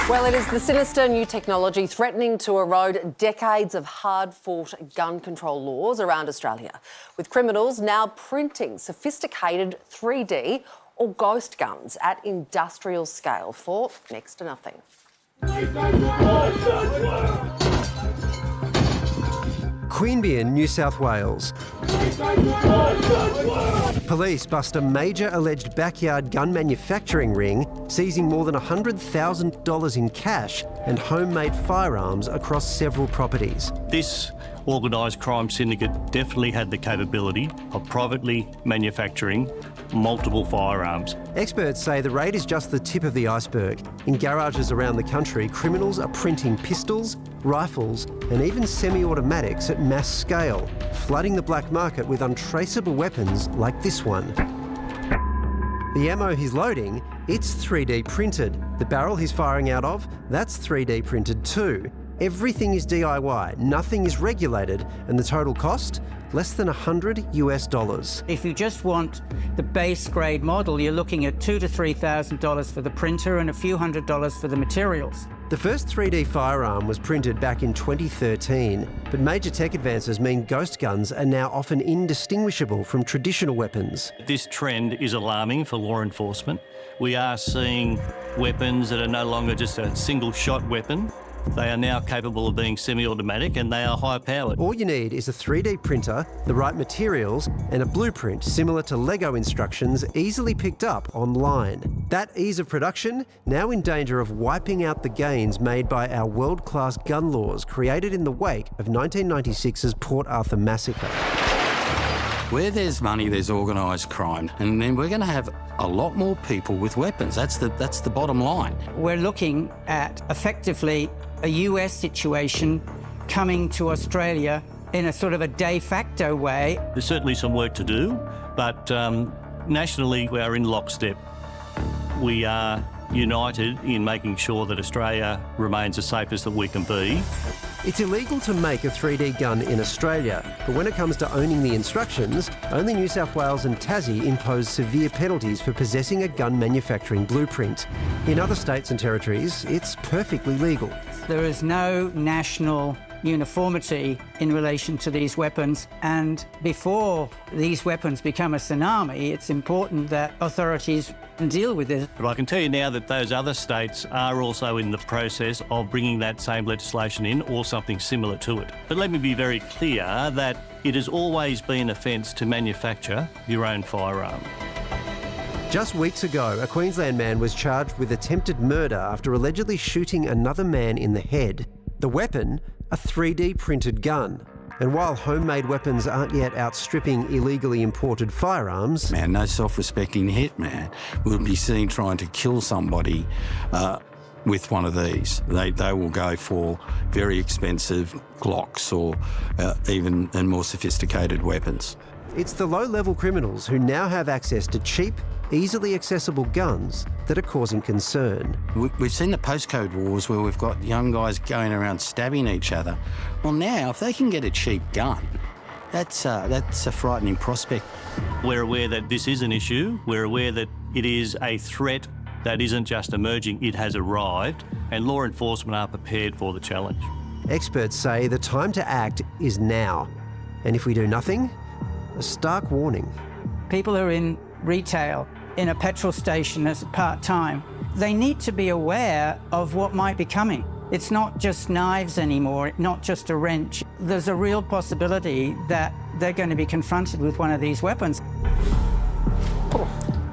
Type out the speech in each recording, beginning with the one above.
Well, it is the sinister new technology threatening to erode decades of hard-fought gun control laws around Australia, with criminals now printing sophisticated 3D or ghost guns at industrial scale for next to nothing. Queanbeyan, New South Wales. Police bust a major alleged backyard gun manufacturing ring, seizing more than $100,000 in cash and homemade firearms across several properties. This organised crime syndicate definitely had the capability of privately manufacturing multiple firearms. Experts say the raid is just the tip of the iceberg. In garages around the country, criminals are printing pistols, rifles and even semi-automatics at mass scale, flooding the black market with untraceable weapons like this one. The ammo he's loading, it's 3D printed. The barrel he's firing out of, that's 3D printed too. Everything is DIY, nothing is regulated, and the total cost? Less than $100 US. If you just want the base grade model, you're looking at $2,000 to $3,000 for the printer and a few $100s for the materials. The first 3D firearm was printed back in 2013, but major tech advances mean ghost guns are now often indistinguishable from traditional weapons. This trend is alarming for law enforcement. We are seeing weapons that are no longer just a single shot weapon. They are now capable of being semi-automatic and they are high-powered. All you need is a 3D printer, the right materials, and a blueprint similar to Lego instructions easily picked up online. That ease of production now in danger of wiping out the gains made by our world-class gun laws created in the wake of 1996's Port Arthur massacre. Where there's money, there's organised crime, and then we're going to have a lot more people with weapons. That's the bottom line. We're looking at effectively a US situation coming to Australia in a sort of a de facto way. There's certainly some work to do, but nationally we are in lockstep. We are united in making sure that Australia remains the safest that we can be. It's illegal to make a 3D gun in Australia, but when it comes to owning the instructions, only New South Wales and Tassie impose severe penalties for possessing a gun manufacturing blueprint. In other states and territories, it's perfectly legal. There is no national uniformity in relation to these weapons, and before these weapons become a tsunami, it's important that authorities deal with this. But I can tell you now that those other states are also in the process of bringing that same legislation in or something similar to it. But let me be very clear that it has always been an offence to manufacture your own firearm. Just weeks ago, a Queensland man was charged with attempted murder after allegedly shooting another man in the head. The weapon, a 3D printed gun. And while homemade weapons aren't yet outstripping illegally imported firearms... Man, no self-respecting hitman will be seen trying to kill somebody with one of these. They will go for very expensive Glocks or even more sophisticated weapons. It's the low-level criminals who now have access to cheap, easily accessible guns that are causing concern. We've seen the postcode wars where we've got young guys going around stabbing each other. Well, now, if they can get a cheap gun, that's a frightening prospect. We're aware that this is an issue. We're aware that it is a threat that isn't just emerging, it has arrived, and law enforcement are prepared for the challenge. Experts say the time to act is now. And if we do nothing, a stark warning. People who are in retail, in a petrol station as a part-time, they need to be aware of what might be coming. It's not just knives anymore, not just a wrench. There's a real possibility that they're going to be confronted with one of these weapons.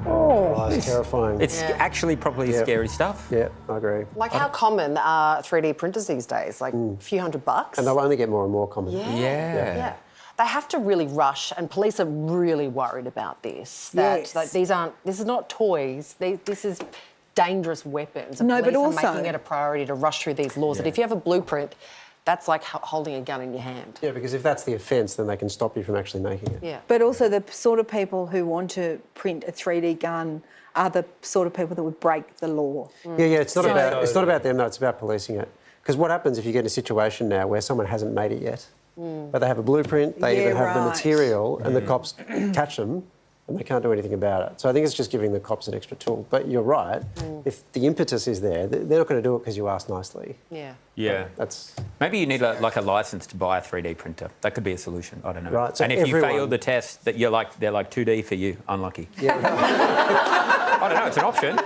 Oh, it's terrifying. It's actually probably scary stuff. Yeah, I agree. Like, how common are 3D printers these days? Like a few $100? And they'll only get more and more common. Yeah. They have to really rush, and police are really worried about this. That this is not toys. This is dangerous weapons. And police are making it a priority to rush through these laws. And if you have a blueprint, that's like holding a gun in your hand. Yeah, because if that's the offence, then they can stop you from actually making it. Yeah. But also the sort of people who want to print a 3D gun are the sort of people that would break the law. Yeah, it's not about them, though, it's about policing it. Because what happens if you get in a situation now where someone hasn't made it yet, but they have a blueprint, they even have the material, and the cops catch them, and they can't do anything about it. So I think it's just giving the cops an extra tool. But you're right. If the impetus is there, they're not going to do it because you asked nicely. Yeah. Yeah. That's maybe you need a license to buy a 3D printer. That could be a solution. I don't know. Right. So and if you fail the test, they're like 2D for you. Unlucky. Yeah. I don't know. It's an option.